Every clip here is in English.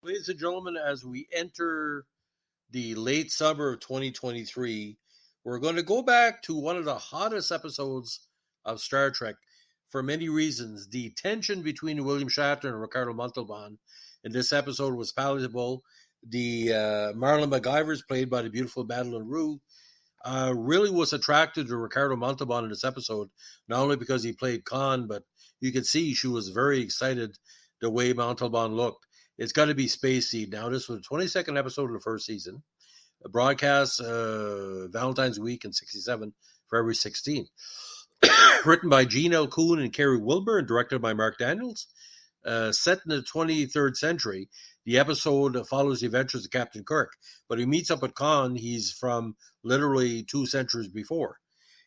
Ladies and gentlemen, as we enter the late summer of 2023, we're going to go back to one of the hottest episodes of Star Trek for many reasons. The tension between William Shatner and Ricardo Montalban in this episode was palatable. The Marlon MacGyvers, played by the beautiful Madeline Rue, really was attracted to Ricardo Montalban in this episode, not only because he played Kahn, but you could see she was very excited the way Montalban looked. It's got to be Space Seed. Now, this was the 22nd episode of the first season, a broadcast Valentine's Week in 67, February 16. Written by Gene L. Kuhn and Kerry Wilbur and directed by Mark Daniels. Set in the 23rd century, the episode follows the adventures of Captain Kirk, but he meets up with Kahn. He's from literally 2 centuries before.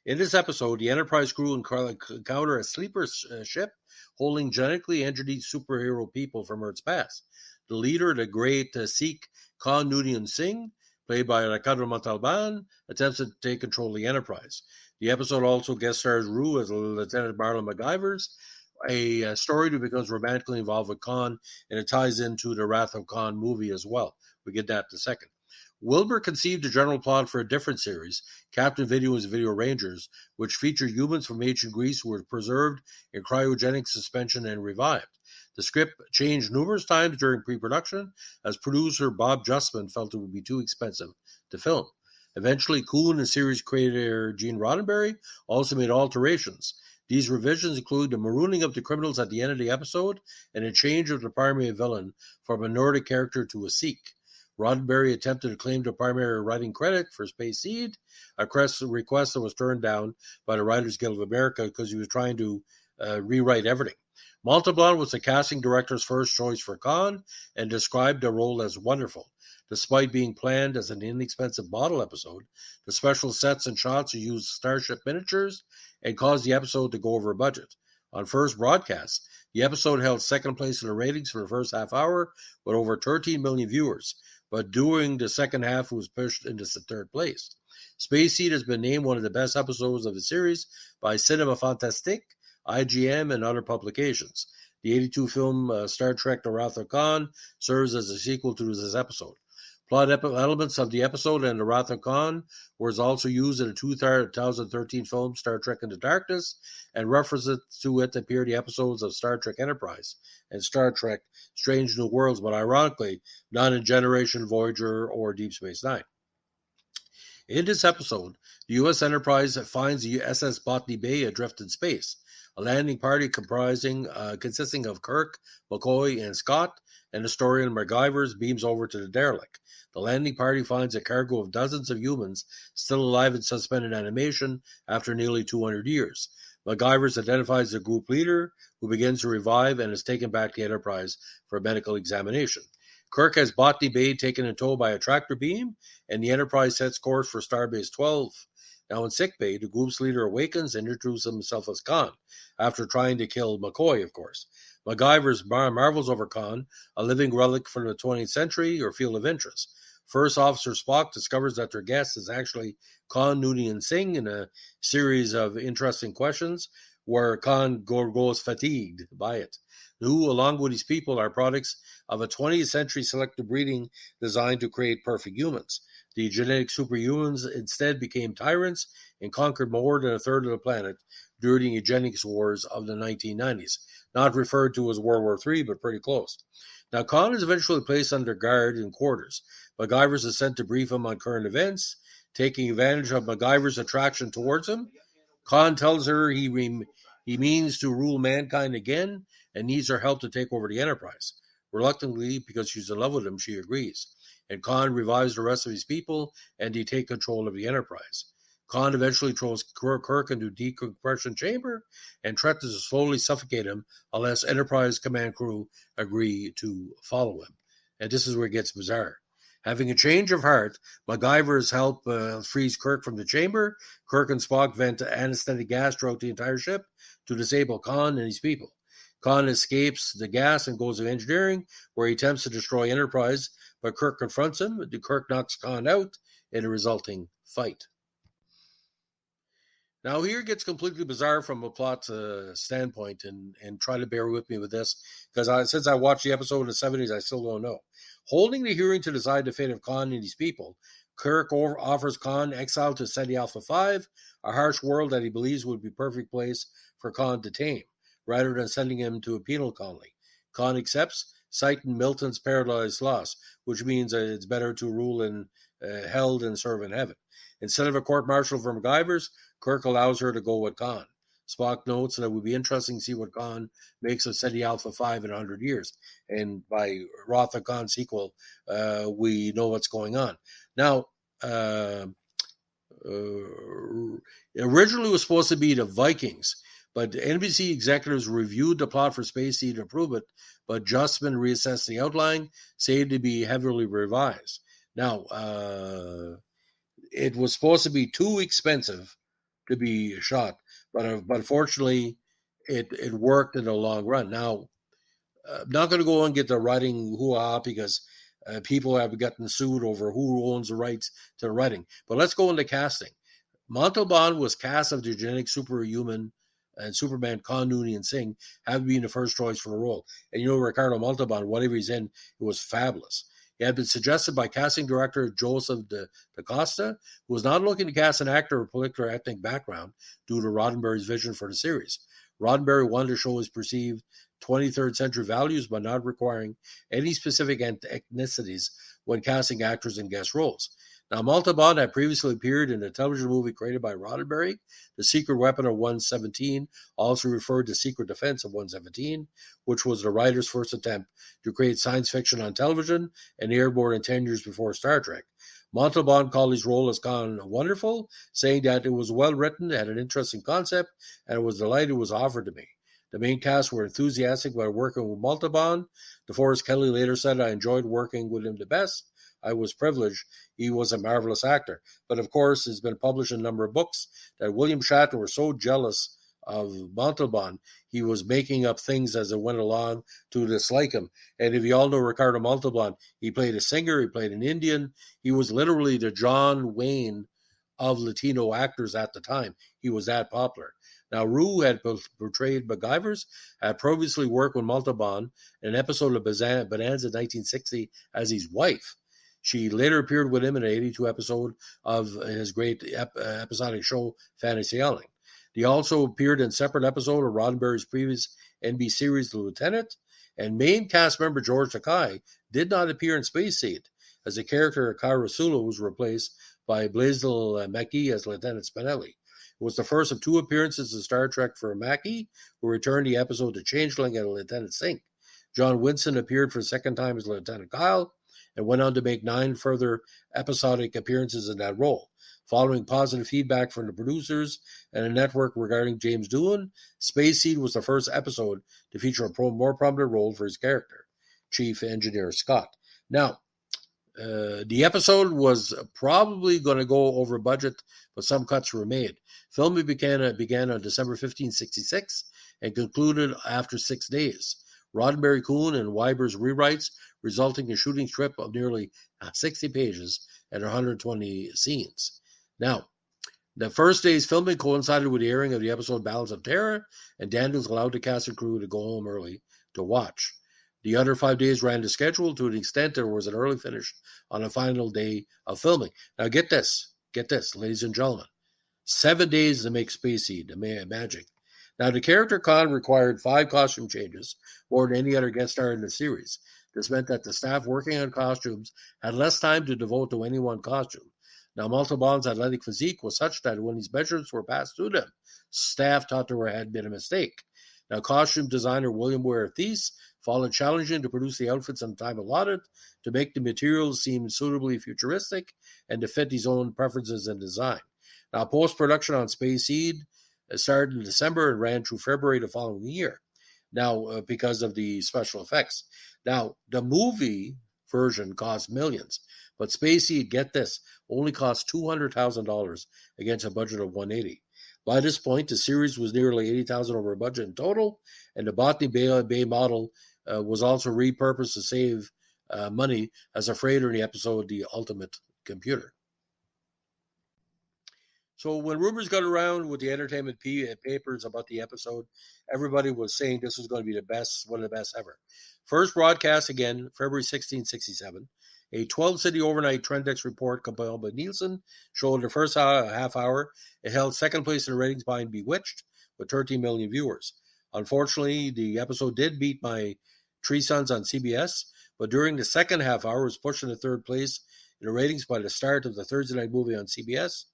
In this episode, the Enterprise crew encounter a sleeper ship holding genetically engineered superhero people from Earth's past. The leader, the great Sikh Kahn Noonien Singh, played by Ricardo Montalban, attempts to take control of the Enterprise. The episode also guest stars Rue as Lieutenant Marlon MacGyvers, a story that becomes romantically involved with Kahn, and it ties into the Wrath of Khan movie as well. We get that in a second. Wilbur conceived a general plot for a different series, Captain Video's Video Rangers, which featured humans from ancient Greece who were preserved in cryogenic suspension and revived. The script changed numerous times during pre-production, as producer Bob Justman felt it would be too expensive to film. Eventually, Kuhn and series creator Gene Roddenberry also made alterations. These revisions include the marooning of the criminals at the end of the episode and a change of the primary villain from a Nordic character to a Sikh. Roddenberry attempted to claim the primary writing credit for Space Seed, a request that was turned down by the Writers Guild of America because he was trying to rewrite everything. Montalban was the casting director's first choice for Kahn and described the role as wonderful. Despite being planned as an inexpensive model episode, the special sets and shots used starship miniatures and caused the episode to go over budget. On first broadcast, the episode held second place in the ratings for the first half hour with over 13 million viewers, but during the second half it was pushed into third place. Space Seed has been named one of the best episodes of the series by Cinema Fantastique, IGN, and other publications. The 82 film Star Trek The Wrath of Khan serves as a sequel to this episode. Plot elements of the episode and The Wrath of Khan was also used in the 2013 film Star Trek Into Darkness, and references to it appear in the episodes of Star Trek Enterprise and Star Trek Strange New Worlds, but ironically not in Generation Voyager or Deep Space Nine. In this episode, the U.S. Enterprise finds the SS Botany Bay adrift in space. A landing party consisting of Kirk, McCoy, and Scott, and historian MacGyvers beams over to the derelict. The landing party finds a cargo of dozens of humans still alive in suspended animation after nearly 200 years. MacGyvers identifies the group leader, who begins to revive and is taken back to the Enterprise for a medical examination. Kirk has Botany Bay taken in tow by a tractor beam, and the Enterprise sets course for Starbase 12. Now in sickbay, the group's leader awakens and introduces himself as Kahn, after trying to kill McCoy, of course. MacGyvers marvels over Kahn, a living relic from the 20th century or field of interest. First Officer Spock discovers that their guest is actually Kahn Noonien Singh in a series of interesting questions where Kahn grows fatigued by it. Who, along with his people, are products of a 20th century selective breeding designed to create perfect humans. The genetic superhumans instead became tyrants and conquered more than a third of the planet during the eugenics wars of the 1990s. Not referred to as World War III, but pretty close. Now, Kahn is eventually placed under guard in quarters. MacGyvers is sent to brief him on current events. Taking advantage of MacGyver's attraction towards him, Kahn tells her he means to rule mankind again and needs her help to take over the Enterprise. Reluctantly, because she's in love with him, she agrees. And Kahn revives the rest of his people, and they take control of the Enterprise. Kahn eventually throws Kirk into a decompression chamber and threatens to slowly suffocate him unless Enterprise command crew agree to follow him. And this is where it gets bizarre. Having a change of heart, MacGyver's help frees Kirk from the chamber. Kirk and Spock vent anesthetic gas throughout the entire ship to disable Kahn and his people. Kahn escapes the gas and goes to engineering, where he attempts to destroy Enterprise, but Kirk confronts him. Kirk knocks Kahn out in a resulting fight. Now here it gets completely bizarre from a plot standpoint, and try to bear with me with this, because since I watched the episode in the 70s, I still don't know. Holding the hearing to decide the fate of Kahn and his people, Kirk offers Kahn exile to Ceti Alpha 5, a harsh world that he believes would be a perfect place for Kahn to tame, rather than sending him to a penal colony. Kahn accepts, citing Milton's Paradise Lost, which means that it's better to rule in hell than serve in heaven. Instead of a court-martial for MacGyvers, Kirk allows her to go with Kahn. Spock notes that it would be interesting to see what Kahn makes of SETI Alpha 5 in 100 years. And by Wrath of Khan sequel, we know what's going on. Now, originally it was supposed to be the Vikings, but NBC executives reviewed the plot for Space Seed to approve it, but Justman reassessed the outline, saying to be heavily revised. Now, it was supposed to be too expensive to be shot, but unfortunately, it worked in the long run. Now, I'm not going to go and get the writing hoo-ha because people have gotten sued over who owns the rights to the writing. But let's go into casting. Montalban was cast of the genetic superhuman and Superman Kahn, Nooney, and Singh, having been the first choice for the role. And you know, Ricardo Montalban, whatever he's in, it was fabulous. It had been suggested by casting director Joseph da Costa, who was not looking to cast an actor of political or ethnic background due to Roddenberry's vision for the series. Roddenberry wanted to show his perceived 23rd century values by not requiring any specific ethnicities when casting actors in guest roles. Now, Montalban had previously appeared in a television movie created by Roddenberry, The Secret Weapon of 117, also referred to Secret Defense of 117, which was the writer's first attempt to create science fiction on television and aired more than 10 years before Star Trek. Montalban called his role as Kahn wonderful, saying that it was well written, had an interesting concept, and was delighted it was offered to me. The main cast were enthusiastic about working with Montalban. DeForest Kelley later said, "I enjoyed working with him the best. I was privileged. He was a marvelous actor." But of course, it's been published in a number of books that William Shatner was so jealous of Montalban, he was making up things as it went along to dislike him. And if you all know Ricardo Montalban, he played a singer, he played an Indian. He was literally the John Wayne of Latino actors at the time. He was that popular. Now, Rue had portrayed MacGyvers, had previously worked with Montalban in an episode of Bonanza in 1960 as his wife. She later appeared with him in an 82 episode of his great episodic show, Fantasy Island. He also appeared in a separate episode of Roddenberry's previous NBC series, The Lieutenant, and main cast member George Takei did not appear in Space Seed, as the character Akira Sula was replaced by Blaisdell Mackie as Lieutenant Spinelli. It was the first of two appearances in Star Trek for Mackie, who returned the episode to Changeling and Lieutenant Singh. John Winston appeared for the second time as Lieutenant Kyle, and went on to make 9 further episodic appearances in that role. Following positive feedback from the producers and the network regarding James Doohan, Space Seed was the first episode to feature a more prominent role for his character, Chief Engineer Scott. Now, the episode was probably going to go over budget, but some cuts were made. Filming began on December 15, 1966 and concluded after 6 days. Roddenberry, Kuhn, and Weiber's rewrites, resulting in a shooting strip of nearly 60 pages and 120 scenes. Now, the first day's filming coincided with the airing of the episode Balance of Terror, and Daniels allowed the cast and crew to go home early to watch. The other 5 days ran to schedule to an extent there was an early finish on the final day of filming. Now get this, ladies and gentlemen. 7 days to make Space Seed, the magic. Now, the character Kahn required 5 costume changes, more than any other guest star in the series. This meant that the staff working on costumes had less time to devote to any one costume. Now, Montalban's athletic physique was such that when these measurements were passed to them, staff thought there had been a mistake. Now, costume designer William Ware Thies found it challenging to produce the outfits in the time allotted, to make the materials seem suitably futuristic, and to fit his own preferences and design. Now, post-production on Space Seed started in December and ran through February the following year. Now, because of the special effects. Now, the movie version cost millions, but Space Seed, get this, only cost $200,000 against a budget of $180,000. By this point, the series was nearly $80,000 over budget in total, and the Botany Bay model was also repurposed to save money as a freighter in the episode The Ultimate Computer. So when rumors got around with the entertainment papers about the episode, everybody was saying this was going to be the best, one of the best ever. First broadcast again, February 1667. A 12-city overnight Trendex report compiled by Nielsen showed the first half hour. It held second place in the ratings behind Bewitched with 13 million viewers. Unfortunately, the episode did beat My Three Sons on CBS, but during the second half hour was pushed into third place in the ratings by the start of the Thursday night movie on CBS.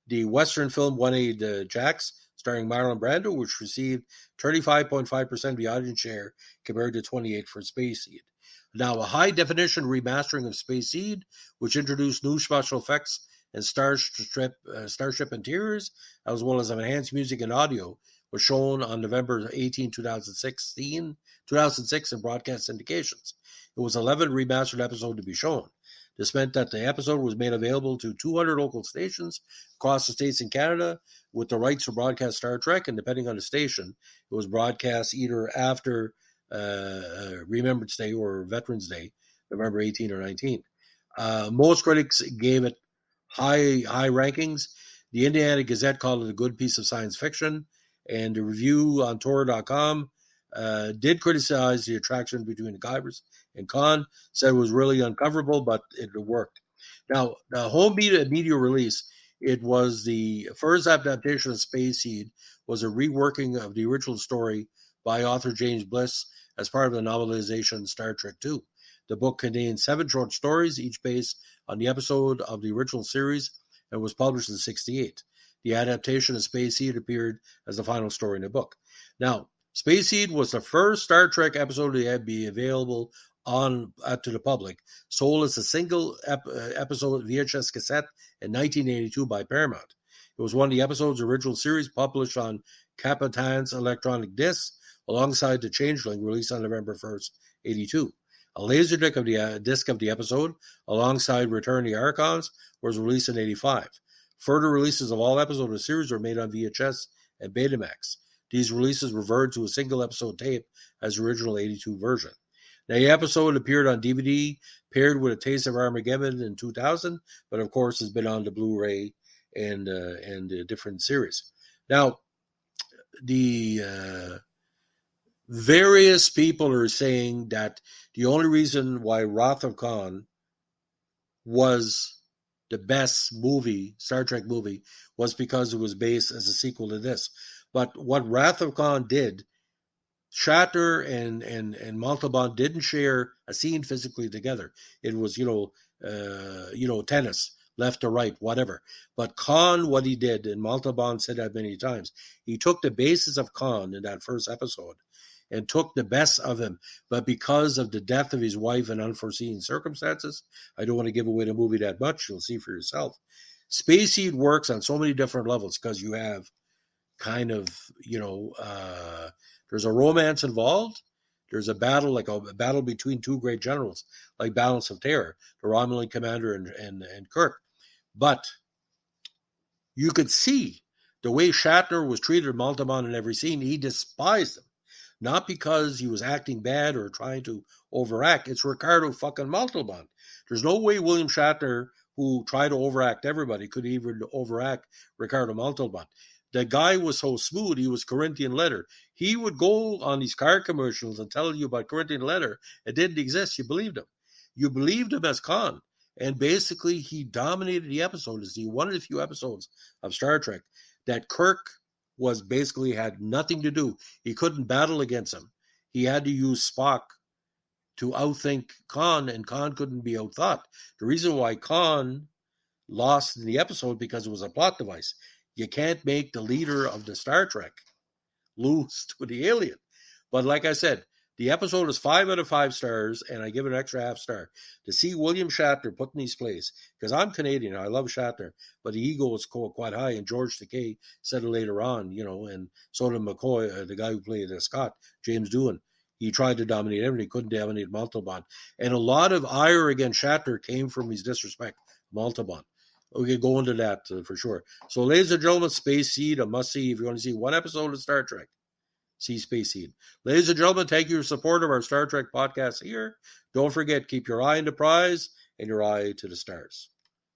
The Western film 1-8 Jacks, starring Marlon Brando, which received 35.5% of the audience share compared to 28% for Space Seed. Now, a high-definition remastering of Space Seed, which introduced new special effects and starship interiors, as well as enhanced music and audio, was shown on November 18, 2006 in broadcast syndications. It was 11th remastered episode to be shown. This meant that the episode was made available to 200 local stations across the states in Canada with the rights to broadcast Star Trek, and depending on the station, it was broadcast either after Remembrance Day or Veterans Day, November 18 or 19. Most critics gave it high rankings. The Indiana Gazette called it a good piece of science fiction, and the review on Tor.com did criticize the attraction between the Guybers and Kahn, said it was really uncomfortable, but it worked. Now, the home media release, it was the first adaptation of Space Seed, was a reworking of the original story by author James Bliss as part of the novelization Star Trek II. The book contains 7 short stories, each based on the episode of the original series, and was published in 1968. The adaptation of Space Seed appeared as the final story in the book. Now, Space Seed was the first Star Trek episode to be available to the public, sold as a single episode VHS cassette in 1982 by Paramount. It was one of the episodes of the original series published on Capitan's electronic disc, alongside The Changeling, released on November 1st, 1982. A laserdisc disc of the episode, alongside Return to the Archons, was released in 1985. Further releases of all episodes of the series were made on VHS and Betamax. These releases reverted to a single episode tape as the original 1982 version. Now, the episode appeared on DVD, paired with A Taste of Armageddon in 2000, but of course has been on the Blu-ray and different series. Now, the various people are saying that the only reason why Wrath of Khan was the best movie, Star Trek movie, was because it was based as a sequel to this. But what Wrath of Khan did, Shatner and Montalban didn't share a scene physically together. It was, tennis, left to right, whatever. But Khan, what he did, and Montalban said that many times, he took the basis of Khan in that first episode and took the best of him. But because of the death of his wife and unforeseen circumstances, I don't want to give away the movie that much. You'll see for yourself. Space Seed works on so many different levels because you have kind of, there's a romance involved. There's a battle, like a battle between two great generals, like Balance of Terror, the Romulan commander and Kirk. But you could see the way Shatner was treated Montalban in every scene. He despised him. Not because he was acting bad or trying to overact. It's Ricardo fucking Montalban. There's no way William Shatner, who tried to overact everybody, could even overact Ricardo Montalban. The guy was so smooth, he was Corinthian leather. He would go on these car commercials and tell you about Corinthian leather. It didn't exist. You believed him. You believed him as Kahn. And basically, he dominated the episode. It's one of the few episodes of Star Trek that Kirk was basically had nothing to do. He couldn't battle against him. He had to use Spock to outthink Kahn, and Kahn couldn't be outthought. The reason why Kahn lost in the episode because it was a plot device. You can't make the leader of the Star Trek lose to the alien. But like I said, the episode is 5 out of 5 stars, and I give it an extra half star. To see William Shatner put in his place, because I'm Canadian, I love Shatner, but the ego is quite high, and George Takei said it later on, and so did McCoy, the guy who played Scott, James Doohan. He tried to dominate everything, he couldn't dominate Montalban. And a lot of ire against Shatner came from his disrespect, Montalban. We can go into that for sure. So, ladies and gentlemen, Space Seed, a must-see. If you want to see one episode of Star Trek, see Space Seed. Ladies and gentlemen, thank you for your support of our Star Trek podcast here. Don't forget, keep your eye on the prize and your eye to the stars.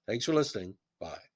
Thanks for listening. Bye.